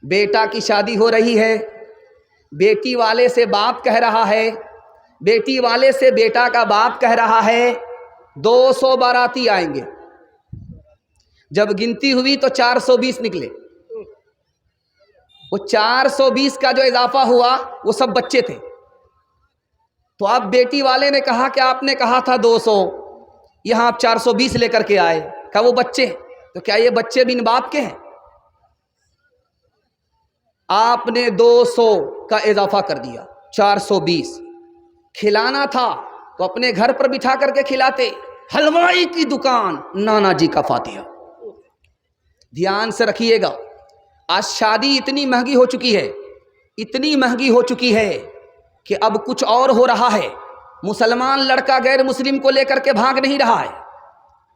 بیٹا کی شادی ہو رہی ہے، بیٹی والے سے باپ کہہ رہا ہے، بیٹی والے سے بیٹا کا باپ کہہ رہا ہے 200 باراتی آئیں گے۔ جب گنتی ہوئی تو 420 نکلے۔ وہ 420 کا جو اضافہ ہوا وہ سب بچے تھے۔ تو اب بیٹی والے نے کہا کہ آپ نے کہا تھا 200، یہاں آپ 420 لے کر کے آئے۔ کہا وہ بچے، تو کیا یہ بچے بن باپ کے ہیں؟ آپ نے 200 کا اضافہ کر دیا، 420۔ کھلانا تھا تو اپنے گھر پر بٹھا کر کے کھلاتے۔ حلوائی کی دکان، نانا جی کا فاتحہ۔ دھیان سے رکھیے گا، آج شادی اتنی مہنگی ہو چکی ہے، اتنی مہنگی ہو چکی ہے کہ اب کچھ اور ہو رہا ہے۔ مسلمان لڑکا غیر مسلم کو لے کر کے بھاگ نہیں رہا ہے،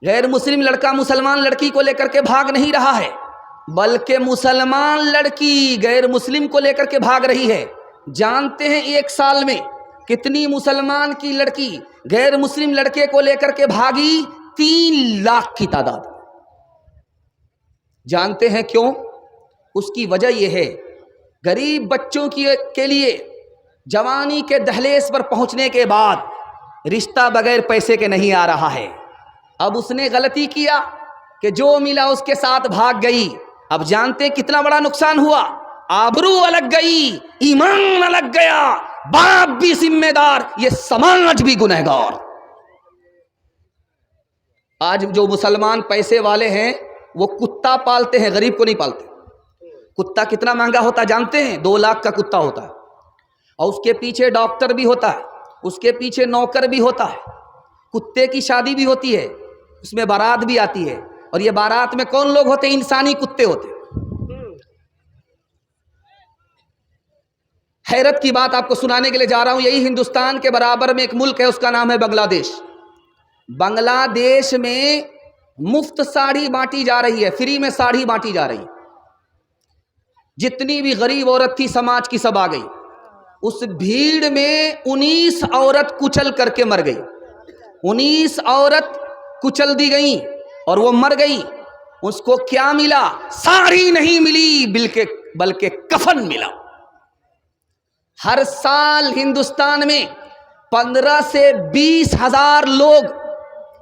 غیر مسلم لڑکا مسلمان لڑکی کو لے کر کے بھاگ نہیں رہا ہے، بلکہ مسلمان لڑکی غیر مسلم کو لے کر کے بھاگ رہی ہے۔ جانتے ہیں ایک سال میں کتنی مسلمان کی لڑکی غیر مسلم لڑکے کو لے کر کے بھاگی؟ 3 لاکھ کی تعداد۔ جانتے ہیں کیوں؟ اس کی وجہ یہ ہے، غریب بچوں کے لیے جوانی کے دہلیز پر پہنچنے کے بعد رشتہ بغیر پیسے کے نہیں آ رہا ہے۔ اب اس نے غلطی کیا کہ جو ملا اس کے ساتھ بھاگ گئی۔ اب جانتے ہیں کتنا بڑا نقصان ہوا؟ آبرو الگ گئی، ایمان الگ گیا، باپ بھی ذمہ دار، یہ سماج بھی گنہگار۔ آج جو مسلمان پیسے والے ہیں وہ کتا پالتے ہیں، غریب کو نہیں پالتے۔ کتا کتنا مہنگا ہوتا ہے جانتے ہیں؟ 2 لاکھ کا کتا ہوتا ہے، اور اس کے پیچھے ڈاکٹر بھی ہوتا ہے، اس کے پیچھے نوکر بھی ہوتا ہے۔ کتے کی شادی بھی ہوتی ہے، اس میں بارات بھی آتی ہے، اور یہ بارات میں کون لوگ ہوتے ہیں؟ انسانی کتے ہوتے ہیں۔ حیرت کی بات آپ کو سنانے کے لیے جا رہا ہوں، یہی ہندوستان کے برابر میں ایک ملک ہے، اس کا نام ہے بنگلہ دیش۔ بنگلہ دیش میں مفت ساڑھی بانٹی جا رہی ہے، فری میں ساڑھی بانٹی جا رہی ہے۔ جتنی بھی غریب عورت تھی سماج کی سب آ گئی۔ اس بھیڑ میں 19 عورت کچل کر کے مر گئی، 19 عورت کچل دی گئی اور وہ مر گئی۔ اس کو کیا ملا؟ ساڑھی نہیں ملی، بلکہ کفن ملا۔ ہر سال ہندوستان میں 15 سے 20 ہزار لوگ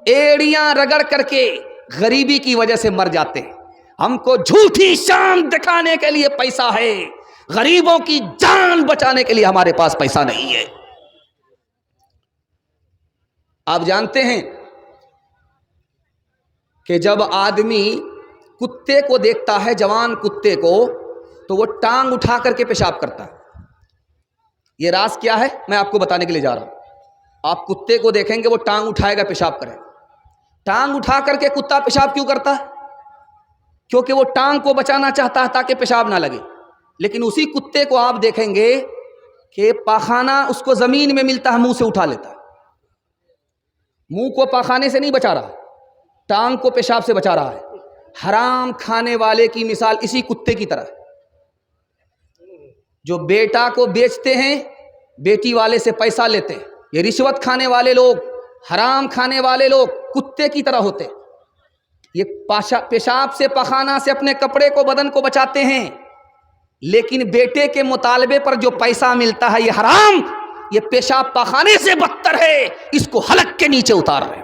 ایڑیاں رگڑ کر کے غریبی کی وجہ سے مر جاتے ہیں۔ ہم کو جھوٹی شان دکھانے کے لیے پیسہ ہے، غریبوں کی جان بچانے کے لیے ہمارے پاس پیسہ نہیں ہے۔ آپ جانتے ہیں کہ جب آدمی کتے کو دیکھتا ہے، جوان کتے کو، تو وہ ٹانگ اٹھا کر کے پیشاب کرتا ہے۔ یہ راز کیا ہے میں آپ کو بتانے کے لیے جا رہا ہوں۔ آپ کتے کو دیکھیں گے وہ ٹانگ اٹھائے گا، پیشاب کرے گا۔ ٹانگ اٹھا کر کے کتا پیشاب کیوں کرتا ہے؟ کیونکہ وہ ٹانگ کو بچانا چاہتا ہے تاکہ پیشاب نہ لگے۔ لیکن اسی کتے کو آپ دیکھیں گے کہ پاخانہ اس کو زمین میں ملتا ہے، منہ سے اٹھا لیتا ہے۔ منہ کو پاخانے سے نہیں بچا رہا، ٹانگ کو پیشاب سے بچا رہا ہے۔ حرام کھانے والے کی مثال اسی کتے کی طرح ہے، جو بیٹا کو بیچتے ہیں، بیٹی والے سے پیسہ لیتے ہیں۔ یہ رشوت کھانے والے لوگ، حرام کھانے والے لوگ کتے کی طرح ہوتے ہیں۔ یہ پیشاب سے پخانہ سے اپنے کپڑے کو، بدن کو بچاتے ہیں، لیکن بیٹے کے مطالبے پر جو پیسہ ملتا ہے یہ حرام، یہ پیشاب پخانے سے بدتر ہے، اس کو حلق کے نیچے اتار رہے ہیں۔